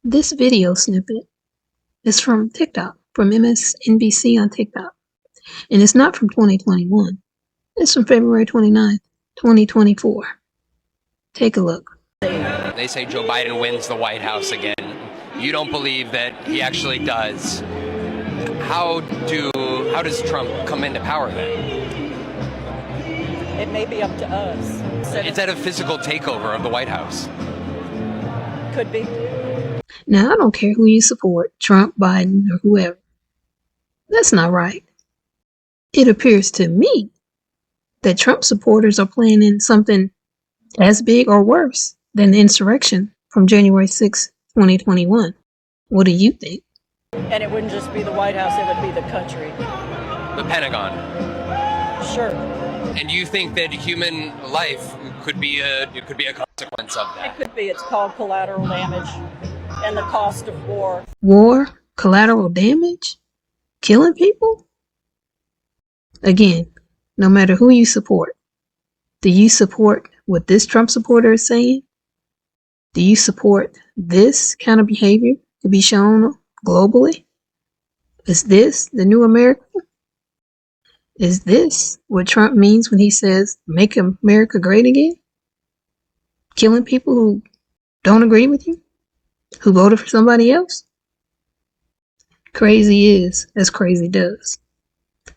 This video snippet is from TikTok, from MSNBC on TikTok, and it's not from 2021. It's from February 29th, 2024. Take a look. They say Joe Biden wins the White House again. You don't believe that he actually does. How does Trump come into power then? It may be up to us. Is that a physical takeover of the White House? Could be. Now, I don't care who you support, Trump, Biden, or whoever. That's not right. It appears to me that Trump supporters are planning something as big or worse than the insurrection from January 6, 2021. What do you think? And it wouldn't just be the White House, it would be the country. The Pentagon. Sure. And you think that human life could be a consequence of that? It could be. It's called collateral damage and the cost of war. War? Collateral damage? Killing people? Again, no matter who you support, do you support what this Trump supporter is saying? Do you support this kind of behavior to be shown globally? Is this the new America? Is this what Trump means when he says, make America great again? Killing people who don't agree with you? Who voted for somebody else? Crazy is as crazy does.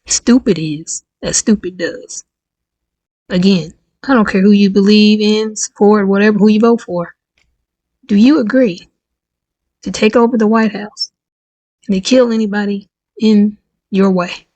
Stupid is as stupid does. Again, I don't care who you believe in, support, whatever, who you vote for. Do you agree to take over the White House and to kill anybody in your way?